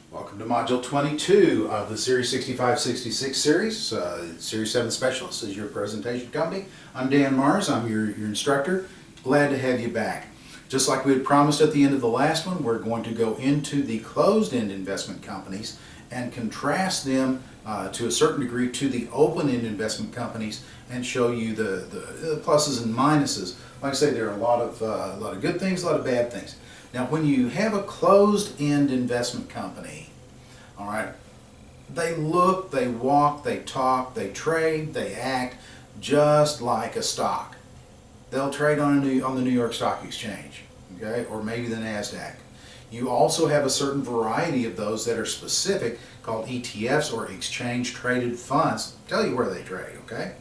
Welcome to Module 22 of the Series 6566 series. Series 7 Specialist is your presentation company. I'm Dan Mars, I'm your instructor. Glad to have you back. Just like we had promised at the end of the last one, we're going to go into the closed-end investment companies and contrast them to a certain degree to the open-end investment companies and show you the pluses and minuses. Like I say, there are a lot of good things, a lot of bad things. Now, when you have a closed-end investment company, all right, they look, they walk, they talk, they trade, they act just like a stock. They'll trade on the New York Stock Exchange, okay, or maybe the NASDAQ. You also have a certain variety of those that are specific, called ETFs or exchange-traded funds. I'll tell you where they trade, okay?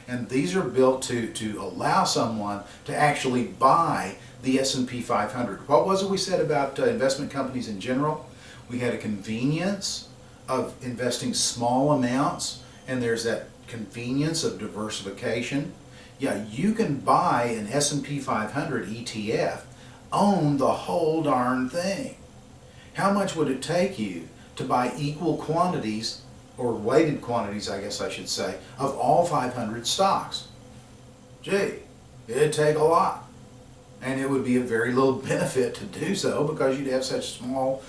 And these are built to allow someone to actually buy the S&P 500. What was it we said about investment companies in general? We had a convenience of investing small amounts, and there's that convenience of diversification. Yeah, you can buy an S&P 500 ETF, own the whole darn thing. How much would it take you to buy equal quantities, or weighted quantities, I guess I should say, of all 500 stocks? Gee, it'd take a lot. And it would be a very little benefit to do so because you'd have such small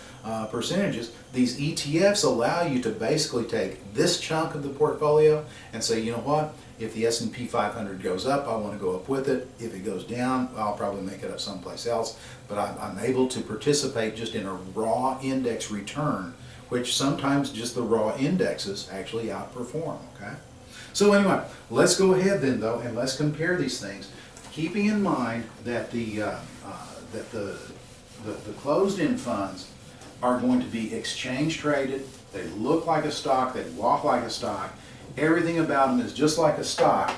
percentages. These ETFs allow you to basically take this chunk of the portfolio and say, you know what, if the S&P 500 goes up, I want to go up with it. If it goes down, I'll probably make it up someplace else. But I'm able to participate just in a raw index return, which sometimes just the raw indexes actually outperform, okay? So anyway, let's go ahead then though, and let's compare these things, keeping in mind that the closed-end funds are going to be exchange-traded. They look like a stock, they walk like a stock. Everything about them is just like a stock.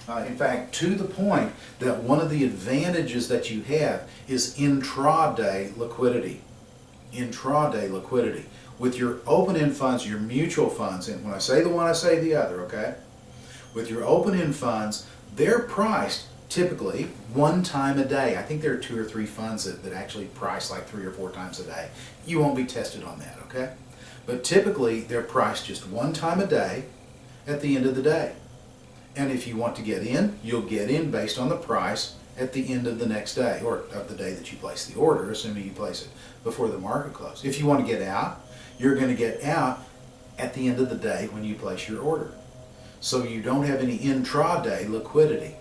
In fact, to the point that one of the advantages that you have is intraday liquidity. Intraday liquidity. With your open-end funds, your mutual funds, and when I say the one, I say the other, okay? With your open-end funds, they're priced typically one time a day. I think there are 2 or 3 funds that actually price like 3 or 4 times a day. You won't be tested on that, okay? But typically, they're priced just one time a day at the end of the day. And if you want to get in, you'll get in based on the price at the end of the next day, or of the day that you place the order, assuming you place it before the market close. If you want to get out, you're going to get out at the end of the day when you place your order. So you don't have any intraday liquidity.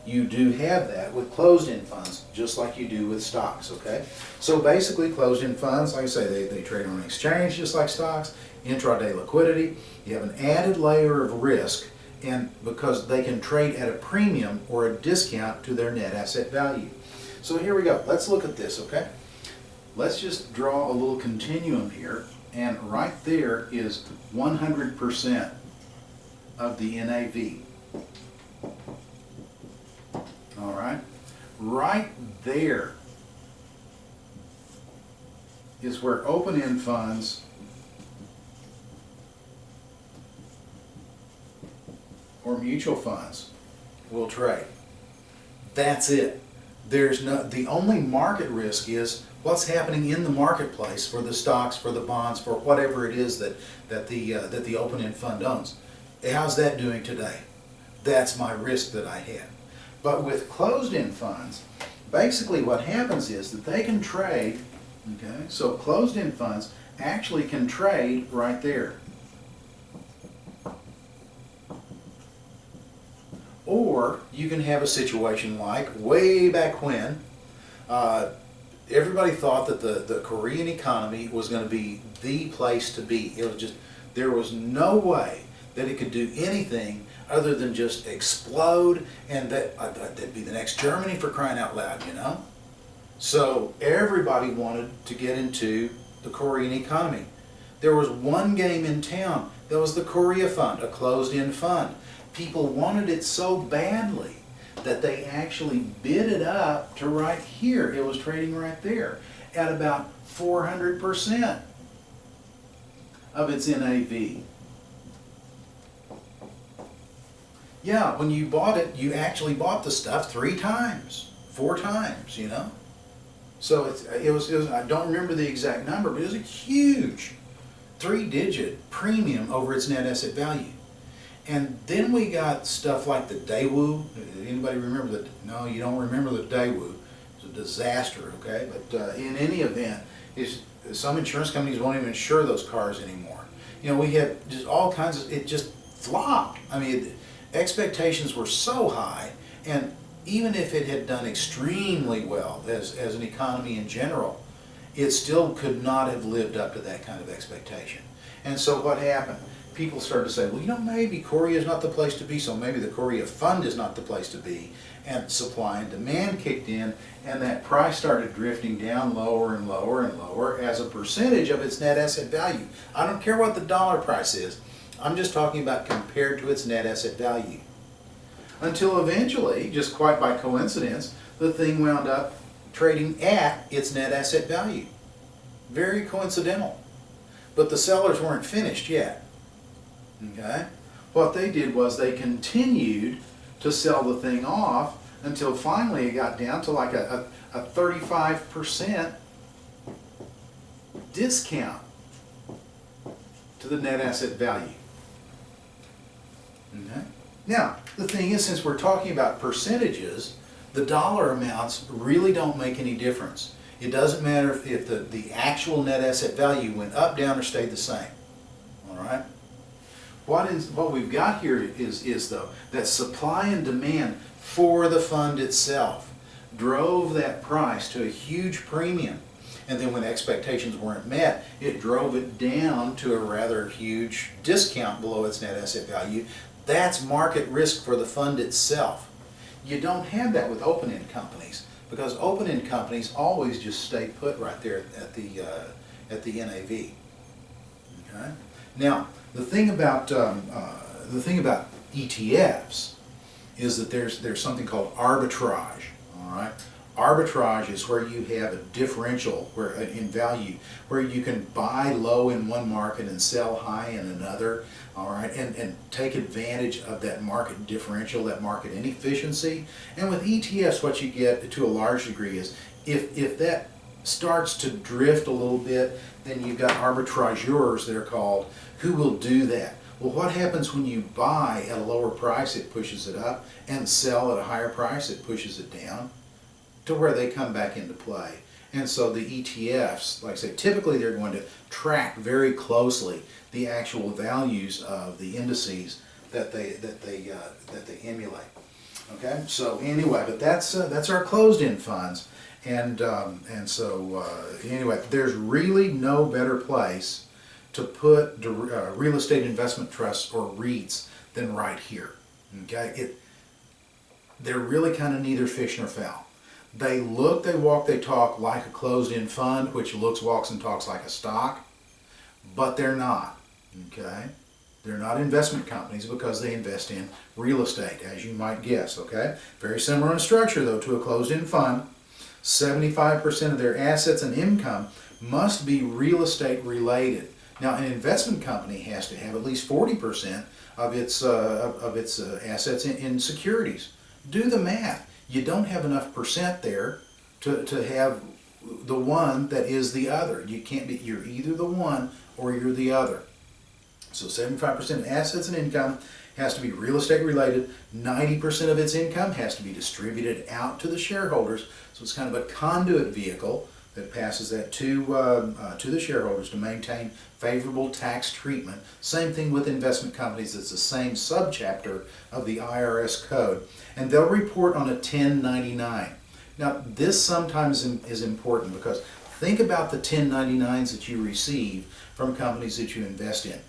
You do have that with closed-end funds, just like you do with stocks, okay? So basically, closed-end funds, like I say, they trade on an exchange just like stocks, intraday liquidity. You have an added layer of risk, and because they can trade at a premium or a discount to their net asset value. So here we go. Let's look at this, okay? Let's just draw a little continuum here, and right there is 100% of the NAV. All right, right there is where open-end funds or mutual funds will trade. That's it. There's no, the only market risk is what's happening in the marketplace for the stocks, for the bonds, for whatever it is that the open-end fund owns. How's that doing today? That's my risk that I have. But with closed-end funds, basically what happens is that they can trade, okay, so closed-end funds actually can trade right there. Or you can have a situation like way back when everybody thought that the Korean economy was going to be the place to be. It was just, there was no way that it could do anything other than just explode, and that'd be the next Germany, for crying out loud, you know? So everybody wanted to get into the Korean economy. There was one game in town that was the Korea Fund, a closed-end fund. People wanted it so badly that they actually bid it up to right here. It was trading right there at about 400% of its NAV. Yeah, when you bought it, you actually bought the stuff 3 times, 4 times, you know? So it was I don't remember the exact number, but it was a huge three-digit premium over its net asset value. And then we got stuff like the Daewoo. Anybody remember that? No, you don't remember the Daewoo. It's a disaster, okay? But in any event, some insurance companies won't even insure those cars anymore. You know, we had just all kinds of, it just flopped. I mean, expectations were so high, and even if it had done extremely well as an economy in general, it still could not have lived up to that kind of expectation. And so what happened? People started to say, well, you know, maybe Korea is not the place to be, so maybe the Korea Fund is not the place to be. And supply and demand kicked in, and that price started drifting down lower and lower and lower as a percentage of its net asset value. I don't care what the dollar price is. I'm just talking about compared to its net asset value. Until eventually, just quite by coincidence, the thing wound up trading at its net asset value. Very coincidental. But the sellers weren't finished yet. Okay? What they did was they continued to sell the thing off until finally it got down to like a 35% discount to the net asset value. Okay? Now, the thing is, since we're talking about percentages, the dollar amounts really don't make any difference. It doesn't matter if the actual net asset value went up, down, or stayed the same. All right? What we've got here is though, that supply and demand for the fund itself drove that price to a huge premium. And then when expectations weren't met, it drove it down to a rather huge discount below its net asset value. That's market risk for the fund itself. You don't have that with open-end companies, because open-end companies always just stay put right there at the NAV. Okay? Now, the thing about ETFs is that there's something called arbitrage. All right, arbitrage is where you have a differential in value, where you can buy low in one market and sell high in another. All right, and take advantage of that market differential, that market inefficiency. And with ETFs, what you get to a large degree is if that starts to drift a little bit, then you've got arbitrageurs, they're called, who will do that. Well, what happens when you buy at a lower price? It pushes it up, and sell at a higher price, it pushes it down, to where they come back into play. And so the ETFs, like I say, typically they're going to track very closely the actual values of the indices that they emulate. Okay, so anyway, but that's our closed-end funds, and so anyway, there's really no better place to put real estate investment trusts or REITs than right here. Okay, they're really kind of neither fish nor fowl. They look, they walk, they talk like a closed-end fund, which looks, walks, and talks like a stock, but they're not. Okay, they're not investment companies because they invest in real estate, as you might guess. Okay, very similar in structure though to a closed-end fund. 75% of their assets and income must be real estate related. Now, an investment company has to have at least 40% of its assets in securities. Do the math. You don't have enough percent there to have the one that is the other. You can't be. You're either the one or you're the other. So 75% of assets and income has to be real estate related. 90% of its income has to be distributed out to the shareholders. So it's kind of a conduit vehicle that passes that to the shareholders to maintain favorable tax treatment. Same thing with investment companies. It's the same subchapter of the IRS code. And they'll report on a 1099. Now, this sometimes is important, because think about the 1099s that you receive from companies that you invest in.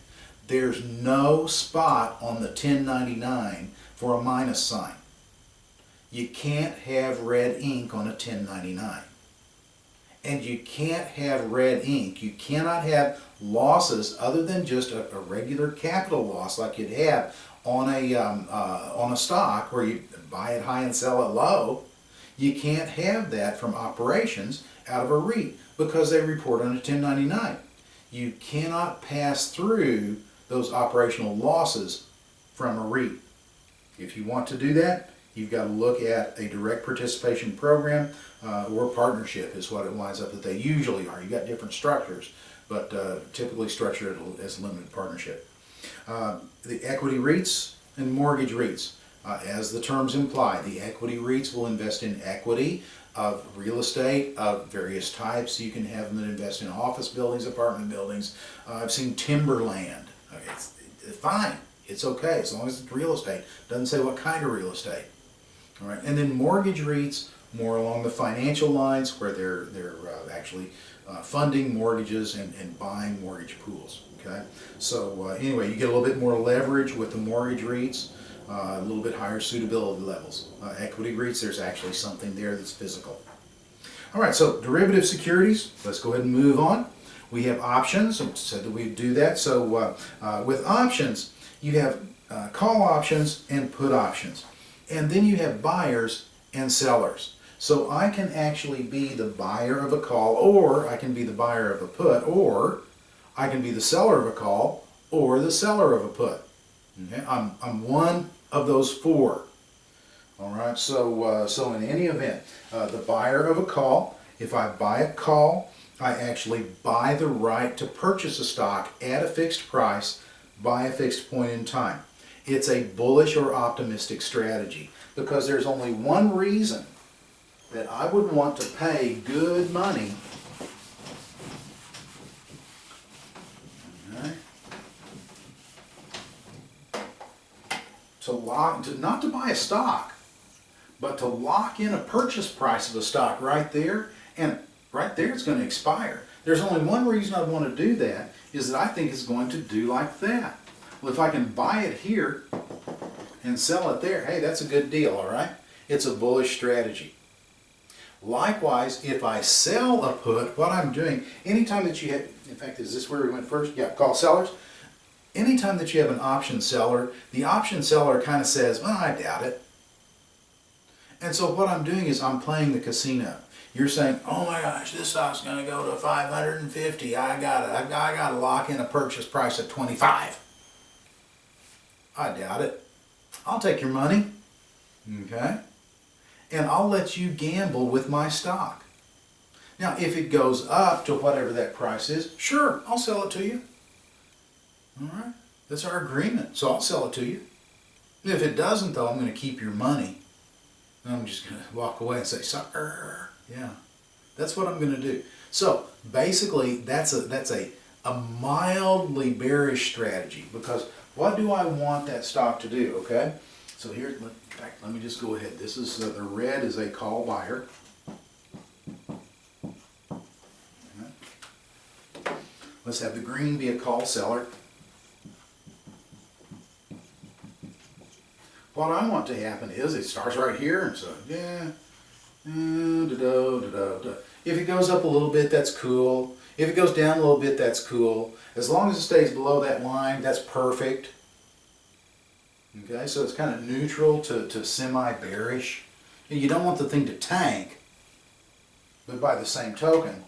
There's no spot on the 1099 for a minus sign. You can't have red ink on a 1099. And you can't have red ink. You cannot have losses other than just a regular capital loss like you'd have on a stock where you buy it high and sell it low. You can't have that from operations out of a REIT because they report on a 1099. You cannot pass through those operational losses from a REIT. If you want to do that, you've got to look at a direct participation program or partnership is what it winds up that they usually are. You've got different structures, but typically structured as limited partnership. The equity REITs and mortgage REITs. As the terms imply, the equity REITs will invest in equity of real estate of various types. You can have them that invest in office buildings, apartment buildings. I've seen timberland. Okay, it's fine. It's okay as long as it's real estate. Doesn't say what kind of real estate. All right, and then mortgage REITs, more along the financial lines, where they're actually funding mortgages and buying mortgage pools. Okay, so anyway, you get a little bit more leverage with the mortgage REITs, a little bit higher suitability levels. Equity REITs, there's actually something there that's physical. All right, so derivative securities. Let's go ahead and move on. We have options. I said that we'd do that. So with options, you have call options and put options. And then you have buyers and sellers. So I can actually be the buyer of a call, or I can be the buyer of a put, or I can be the seller of a call or the seller of a put. Okay? I'm one of those four. All right, so in any event, the buyer of a call, if I buy a call, I actually buy the right to purchase a stock at a fixed price by a fixed point in time. It's a bullish or optimistic strategy because there's only one reason that I would want to pay good money not to buy a stock, but to lock in a purchase price of a stock right there, and right there it's going to expire. There's only one reason I want to do that, is that I think it's going to do like that. Well, if I can buy it here and sell it there, hey, that's a good deal, all right? It's a bullish strategy. Likewise, if I sell a put, what I'm doing, anytime that you have, in fact, is this where we went first? Yeah, call sellers. Anytime that you have an option seller, the option seller kind of says, well, I doubt it. And so what I'm doing is I'm playing the casino. You're saying, oh my gosh, this stock's going to go to 550. I gotta lock in a purchase price at 25. I doubt it. I'll take your money. Okay? And I'll let you gamble with my stock. Now, if it goes up to whatever that price is, sure, I'll sell it to you. All right? That's our agreement, so I'll sell it to you. If it doesn't, though, I'm going to keep your money. And I'm just going to walk away and say, sucker. Yeah, that's what I'm going to do. So, basically, that's a mildly bearish strategy, because what do I want that stock to do, okay? So here, in fact, let me just go ahead. This is, the red is a call buyer. Let's have the green be a call seller. What I want to happen is it starts right here, and so, yeah, if it goes up a little bit, that's cool. If it goes down a little bit, that's cool. As long as it stays below that line, that's perfect. Okay, so it's kind of neutral to semi-bearish. You don't want the thing to tank, but by the same token,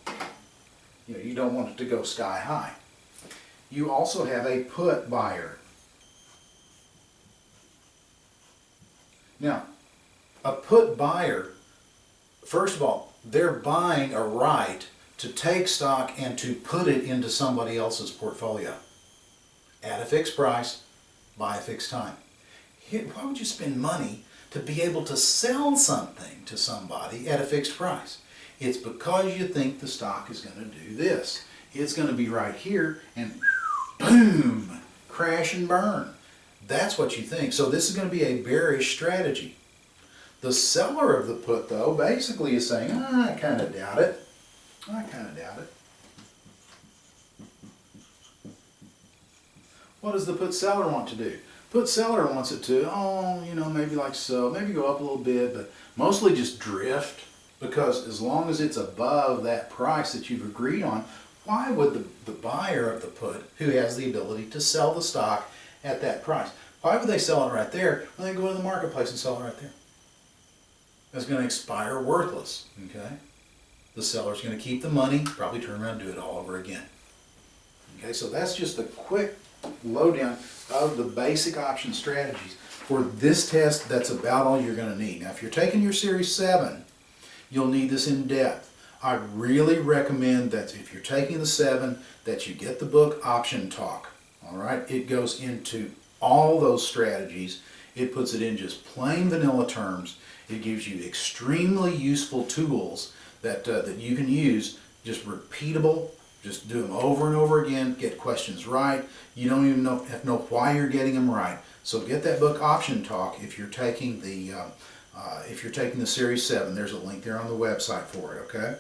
you don't want it to go sky high. You also have a put buyer. Now, a put buyer, first of all, they're buying a right to take stock and to put it into somebody else's portfolio at a fixed price by a fixed time. Why would you spend money to be able to sell something to somebody at a fixed price? It's because you think the stock is going to do this. It's going to be right here and boom, crash and burn. That's what you think. So this is going to be a bearish strategy. The seller of the put, though, basically is saying, I kind of doubt it. I kind of doubt it. What does the put seller want to do? Put seller wants it to, maybe like so, maybe go up a little bit, but mostly just drift, because as long as it's above that price that you've agreed on, why would the buyer of the put, who has the ability to sell the stock at that price, why would they sell it right there when they go to the marketplace and sell it right there? It's going to expire worthless, okay? The seller's going to keep the money, probably turn around and do it all over again. Okay, so that's just a quick lowdown of the basic option strategies. For this test, that's about all you're going to need. Now, if you're taking your Series 7, you'll need this in depth. I really recommend that if you're taking the 7, that you get the book Option Talk. All right, it goes into all those strategies. It puts it in just plain vanilla terms. It gives you extremely useful tools that you can use, just repeatable. Just do them over and over again. Get questions right. You don't even have to know why you're getting them right. So get that book Option Talk if you're taking the Series 7. There's a link there on the website for it. Okay,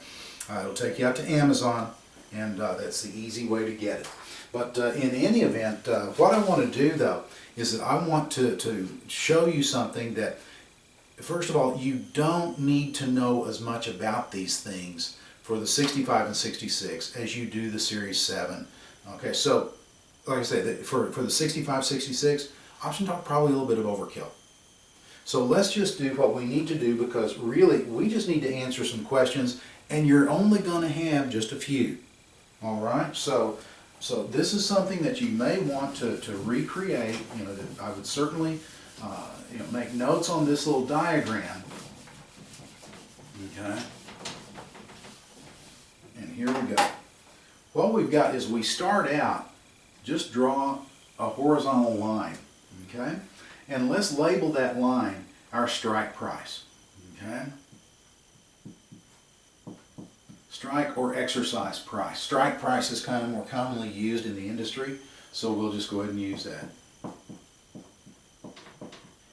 it'll take you out to Amazon, and that's the easy way to get it. But in any event, what I want to do though is that I want to show you something that, first of all, you don't need to know as much about these things for the 65 and 66 as you do the Series 7. Okay, so like I say, for the 65, 66, Option Talk probably a little bit of overkill. So let's just do what we need to do, because really we just need to answer some questions, and you're only going to have just a few. All right, so this is something that you may want to recreate. You know, that I would certainly make notes on this little diagram. Okay. And here we go. What we've got is we start out, just draw a horizontal line, okay? And let's label that line our strike price, okay? Strike or exercise price. Strike price is kind of more commonly used in the industry, so we'll just go ahead and use that.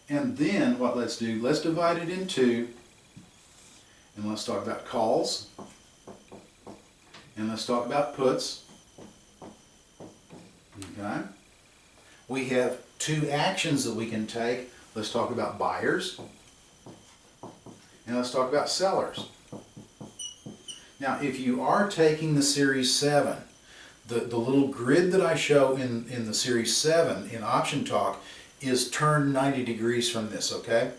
And then what let's do, let's divide it in two, and let's talk about calls. And let's talk about puts. Okay. We have two actions that we can take. Let's talk about buyers. And let's talk about sellers. Now, if you are taking the Series 7, the little grid that I show in the Series 7 in Option Talk is turned 90 degrees from this, okay?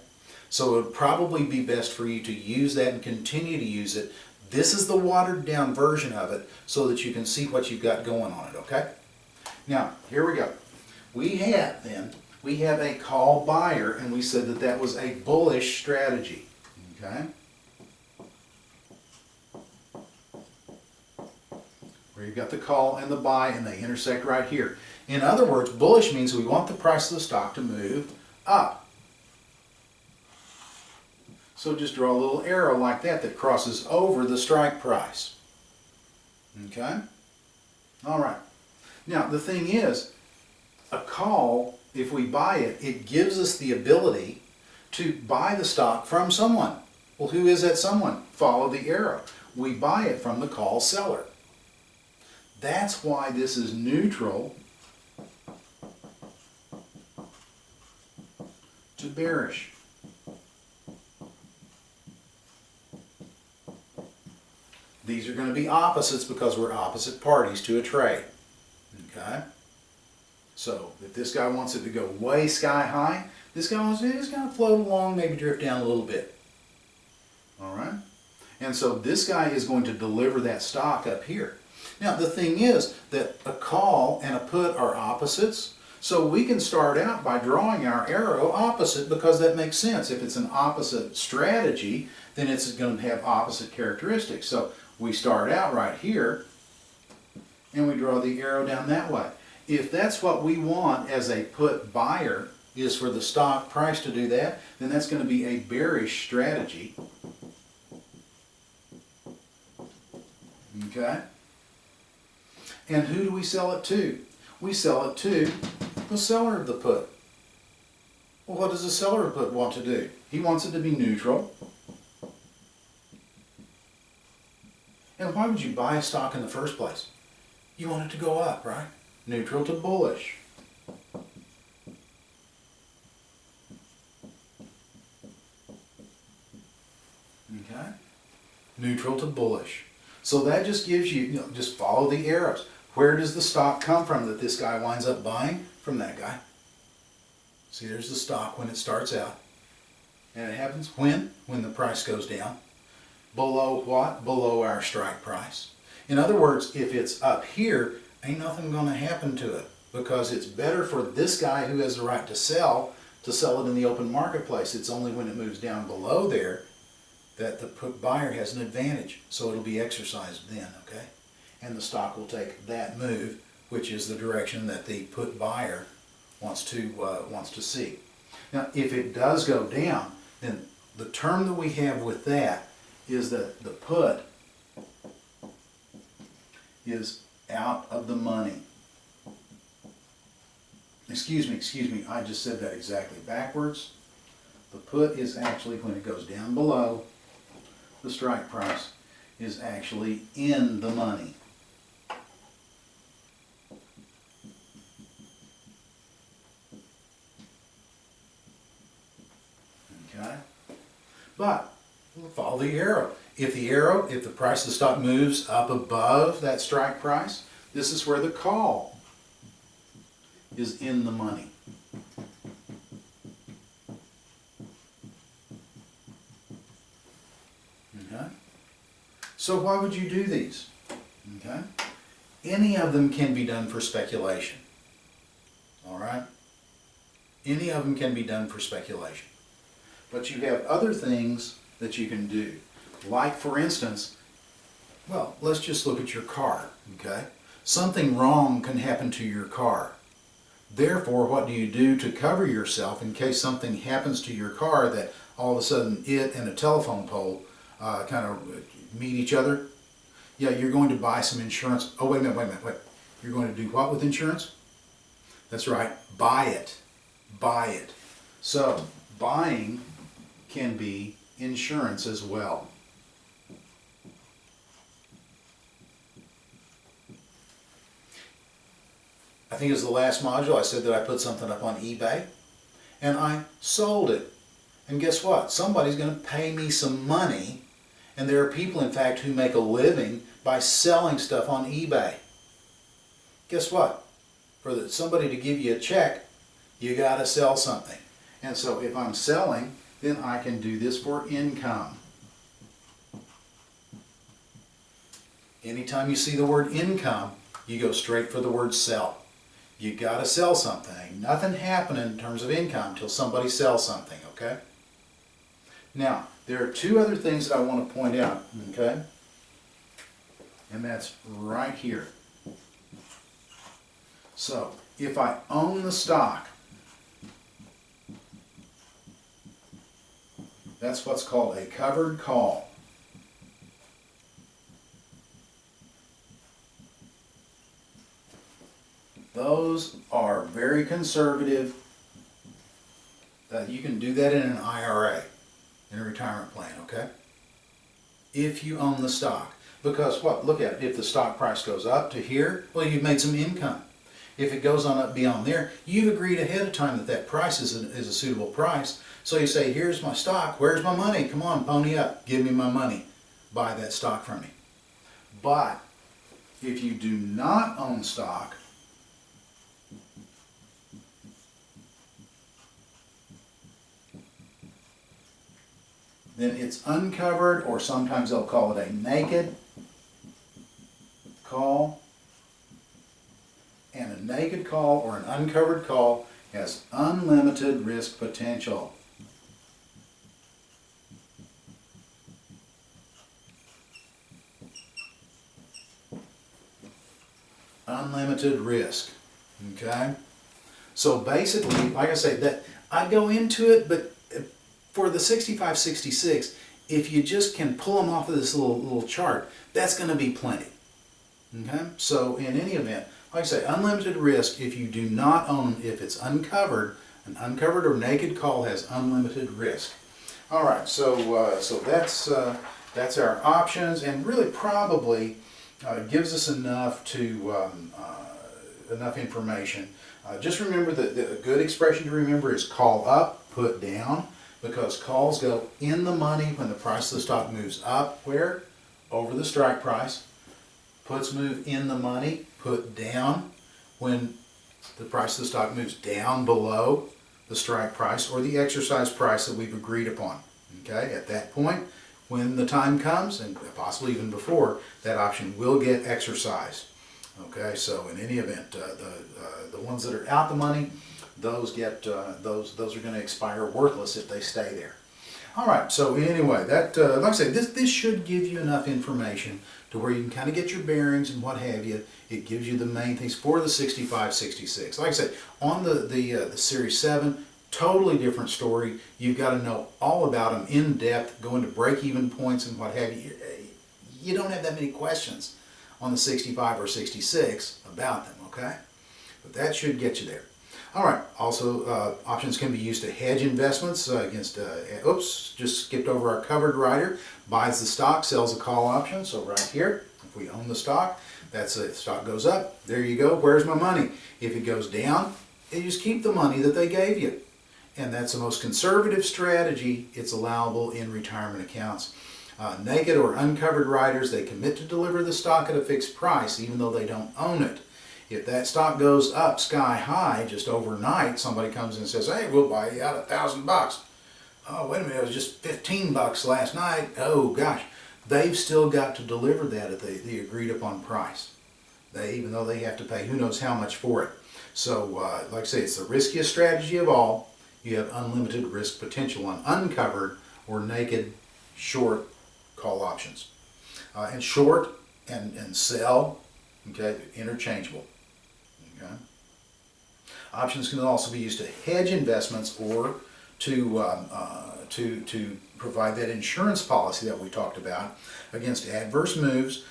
So it would probably be best for you to use that and continue to use it. This is the watered down version of it so that you can see what you've got going on it, okay? Now, here we go. We have a call buyer, and we said that that was a bullish strategy, okay? Where you've got the call and the buy, and they intersect right here. In other words, bullish means we want the price of the stock to move up. So just draw a little arrow like that crosses over the strike price. Okay? All right. Now, the thing is, a call, if we buy it, it gives us the ability to buy the stock from someone. Well, who is that someone? Follow the arrow. We buy it from the call seller. That's why this is neutral to bearish. These are going to be opposites because we're opposite parties to a trade. Okay? So if this guy wants it to go way sky high, this guy wants it to just kind of float along, maybe drift down a little bit. All right? And so this guy is going to deliver that stock up here. Now the thing is that a call and a put are opposites. So we can start out by drawing our arrow opposite because that makes sense. If it's an opposite strategy, then it's going to have opposite characteristics. So we start out right here and we draw the arrow down that way. If that's what we want as a put buyer, is for the stock price to do that, then that's going to be a bearish strategy. Okay? And who do we sell it to? We sell it to the seller of the put. Well, what does the seller of the put want to do? He wants it to be neutral. And why would you buy a stock in the first place? You want it to go up, right? Neutral to bullish. Okay? Neutral to bullish. So that just gives you, just follow the arrows. Where does the stock come from that this guy winds up buying? From that guy. See, there's the stock when it starts out. And it happens when? When the price goes down. Below what? Below our strike price. In other words, if it's up here, ain't nothing going to happen to it, because it's better for this guy who has the right to sell it in the open marketplace. It's only when it moves down below there that the put buyer has an advantage, so it'll be exercised then, okay? And the stock will take that move, which is the direction that the put buyer wants to see. Now, if it does go down, then the term that we have with that is that the put is out of the money. Excuse me, I just said that exactly backwards. The put is actually, when it goes down below the strike price, is actually in the money. Okay? But follow the arrow. If the price of the stock moves up above that strike price, this is where the call is in the money. Okay? So why would you do these? Okay? Any of them can be done for speculation. All right? Any of them can be done for speculation. But you have other things that you can do. Like, for instance, well, let's just look at your car, okay? Something wrong can happen to your car. Therefore, what do you do to cover yourself in case something happens to your car that all of a sudden it and a telephone pole kind of meet each other? Yeah, you're going to buy some insurance. Oh, wait a minute. You're going to do what with insurance? That's right, buy it. Buy it. So, buying can be insurance as well. I think it was the last module I said that I put something up on eBay and I sold it. And guess what? Somebody's going to pay me some money, and there are people, in fact, who make a living by selling stuff on eBay. Guess what? For somebody to give you a check, you got to sell something. And so if I'm selling, then I can do this for income. Anytime you see the word income, you go straight for the word sell. You got to sell something. Ain't nothing happening in terms of income until somebody sells something, okay? Now, there are two other things that I want to point out, okay? And that's right here. So, if I own the stock, that's what's called a covered call. Those are very conservative. You can do that in an IRA, in a retirement plan, okay? If you own the stock. Because what? Look at it. If the stock price goes up to here, well, you've made some income. If it goes on up beyond there, you've agreed ahead of time that that price is a suitable price. So you say, here's my stock, where's my money? Come on, pony up, give me my money. Buy that stock from me. But if you do not own stock, then it's uncovered, or sometimes they'll call it a naked call. And a naked call or an uncovered call has unlimited risk potential. Unlimited risk. Okay? So basically, like I say, that I go into it, but for the 65-66, if you just can pull them off of this little chart, that's going to be plenty. Okay? So in any event, like I say, unlimited risk if you do not own, if it's uncovered, an uncovered or naked call has unlimited risk. All right, so that's our options, and really probably gives us enough enough information. Just remember that a good expression to remember is call up, put down, because calls go in the money when the price of the stock moves up, where? Over the strike price. Puts move in the money, put down when the price of the stock moves down below the strike price or the exercise price that we've agreed upon. Okay, at that point, when the time comes, and possibly even before, that option will get exercised. Okay, so in any event, the ones that are out the money, those are going to expire worthless if they stay there. All right, so anyway, that like I said, this should give you enough information to where you can kind of get your bearings and what have you. It gives you the main things for the 6566. Like I said, on the Series 7, totally different story. You've got to know all about them in depth, go into break-even points and what have you. You don't have that many questions on the 65 or 66 about them, okay? But that should get you there. All right, also options can be used to hedge investments against, oops, just skipped over our covered rider. Buys the stock, sells a call option. So right here, if we own the stock, that's it. If the stock goes up, there you go, where's my money? If it goes down, you just keep the money that they gave you. And that's the most conservative strategy. It's allowable in retirement accounts. Naked or uncovered riders, they commit to deliver the stock at a fixed price even though they don't own it. If that stock goes up sky high just overnight, somebody comes in and says, hey, we'll buy you out $1,000. Oh, wait a minute, it was just $15 last night. Oh gosh, they've still got to deliver that at the agreed upon price. Even though they have to pay who knows how much for it. So like I say, it's the riskiest strategy of all. You have unlimited risk potential on uncovered or naked short call options. And short and sell, okay, interchangeable. Okay. Options can also be used to hedge investments or to provide that insurance policy that we talked about against adverse moves.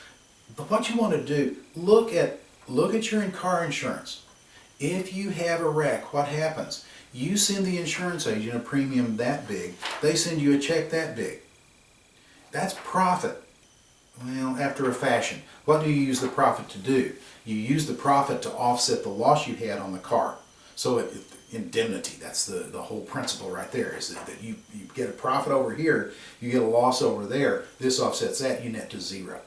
But what you want to do, look at your car insurance. If you have a wreck, what happens? You send the insurance agent a premium that big, they send you a check that big. That's profit. Well, after a fashion. What do you use the profit to do? You use the profit to offset the loss you had on the car. So indemnity, that's the whole principle right there, is that you get a profit over here, you get a loss over there, this offsets that, you net to zero.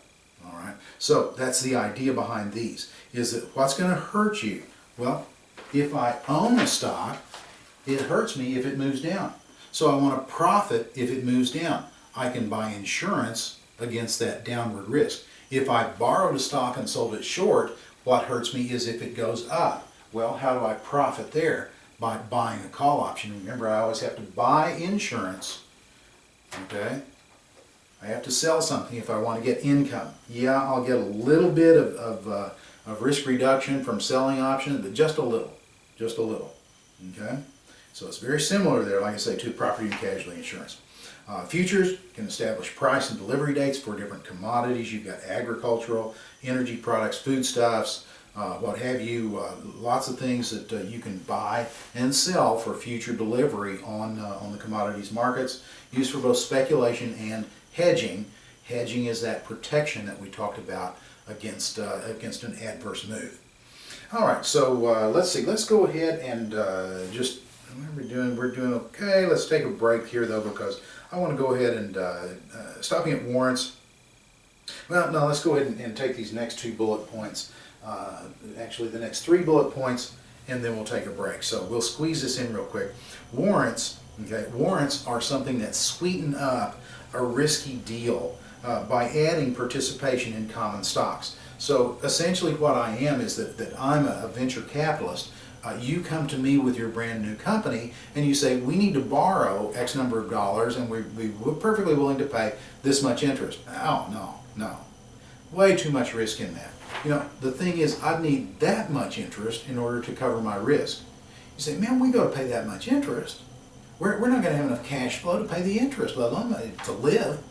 All right. So that's the idea behind these, is that what's going to hurt you? Well, if I own a stock, it hurts me if it moves down. So I want to profit if it moves down. I can buy insurance against that downward risk. If I borrowed a stock and sold it short, what hurts me is if it goes up. Well, how do I profit there? By buying a call option. Remember, I always have to buy insurance. Okay? I have to sell something if I want to get income. Yeah, I'll get a little bit of risk reduction from selling options, but just a little. Just a little. Okay? So it's very similar there, like I say, to property and casualty insurance. Futures can establish price and delivery dates for different commodities. You've got agricultural, energy products, foodstuffs, what have you, lots of things that you can buy and sell for future delivery on the commodities markets, used for both speculation and hedging. Hedging is that protection that we talked about against an adverse move. All right, so let's see. Let's go ahead and just, what are we doing? We're doing okay. Let's take a break here though, because I want to go ahead and stopping at warrants. Well, no, let's go ahead and take these next two bullet points. Actually, the next three bullet points, and then we'll take a break. So we'll squeeze this in real quick. Warrants, okay, warrants are something that sweeten up a risky deal by adding participation in common stocks. So essentially what I am is that I'm a venture capitalist. You come to me with your brand new company and you say, we need to borrow X number of dollars and we're perfectly willing to pay this much interest. Oh, no. Way too much risk in that. You know, the thing is, I need that much interest in order to cover my risk. You say, man, we got to pay that much interest. We're not going to have enough cash flow to pay the interest, let alone to live.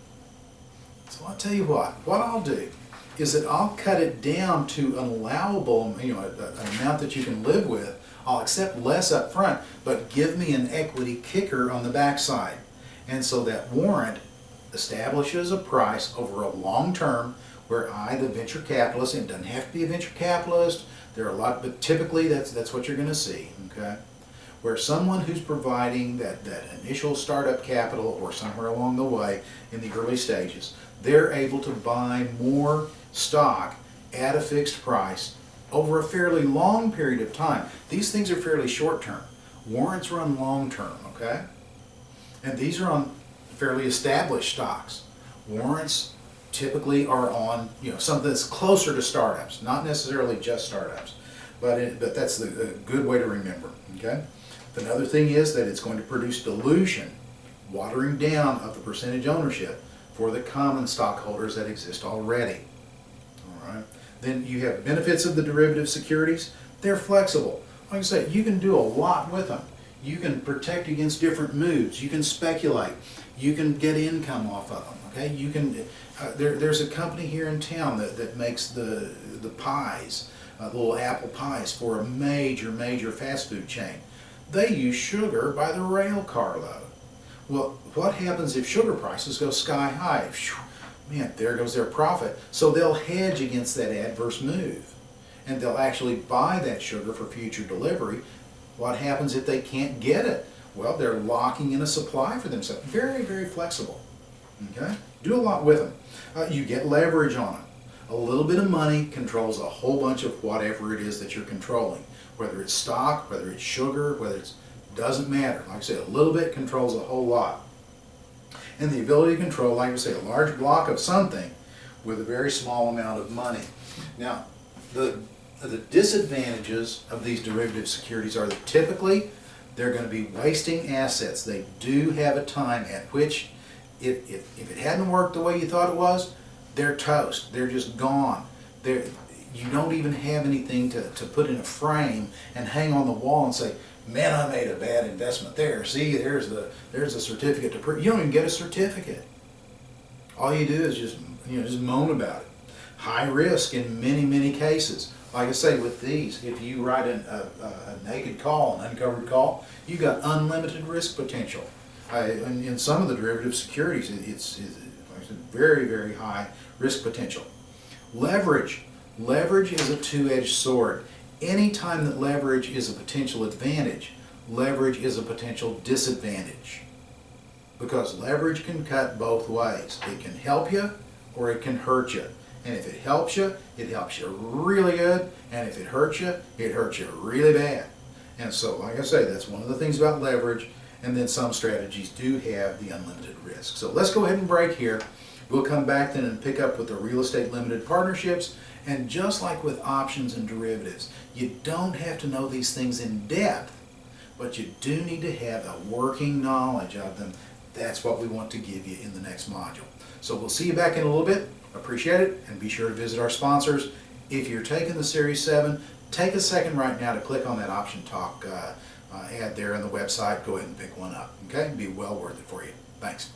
So I'll tell you what I'll do is that I'll cut it down to an allowable, an amount that you can live with. I'll accept less up front, but give me an equity kicker on the backside. And so that warrant establishes a price over a long term where I, the venture capitalist, and it doesn't have to be a venture capitalist, there are a lot, but typically that's what you're going to see, okay? Where someone who's providing that initial startup capital or somewhere along the way in the early stages, they're able to buy more stock at a fixed price over a fairly long period of time. These things are fairly short term. Warrants run long term, okay? And these are on fairly established stocks. Warrants typically are on something that's closer to startups, not necessarily just startups, but that's a good way to remember, okay? Another thing is that it's going to produce dilution watering down of the percentage ownership for the common stockholders that exist already. All right. Then you have benefits of the derivative securities. They're flexible. Like I say, you can do a lot with them. You can protect against different moves. You can speculate. You can get income off of them. Okay. You can. There's a company here in town that makes the pies, little apple pies for a major fast food chain. They use sugar by the rail carload. Well, what happens if sugar prices go sky high? Man, there goes their profit. So they'll hedge against that adverse move, and they'll actually buy that sugar for future delivery. What happens if they can't get it? Well, they're locking in a supply for themselves. Very flexible. Okay? Do a lot with them. You get leverage on them. A little bit of money controls a whole bunch of whatever it is that you're controlling. Whether it's stock, whether it's sugar, doesn't matter. Like I say, a little bit controls a whole lot. And the ability to control, like I say, a large block of something with a very small amount of money. Now, the disadvantages of these derivative securities are that typically they're going to be wasting assets. They do have a time at which, if it hadn't worked the way you thought it was, they're toast. They're just gone. You don't even have anything to put in a frame and hang on the wall and say, man, I made a bad investment there. See, there's a certificate to prove. You don't even get a certificate. All you do is just moan about it. High risk in many cases. Like I say, with these, if you write a naked call, an uncovered call, you got unlimited risk potential. In some of the derivative securities, it's very high risk potential. Leverage. Leverage is a two-edged sword. Anytime that leverage is a potential advantage, leverage is a potential disadvantage. Because leverage can cut both ways. It can help you or it can hurt you. And if it helps you really good. And if it hurts you really bad. And so, like I say, that's one of the things about leverage. And then some strategies do have the unlimited risk. So let's go ahead and break here. We'll come back then and pick up with the real estate limited partnerships. And just like with options and derivatives, you don't have to know these things in depth, but you do need to have a working knowledge of them. That's what we want to give you in the next module. So we'll see you back in a little bit. Appreciate it, and be sure to visit our sponsors. If you're taking the Series 7, take a second right now to click on that Option Talk ad there on the website. Go ahead and pick one up. Okay? It'll be well worth it for you. Thanks.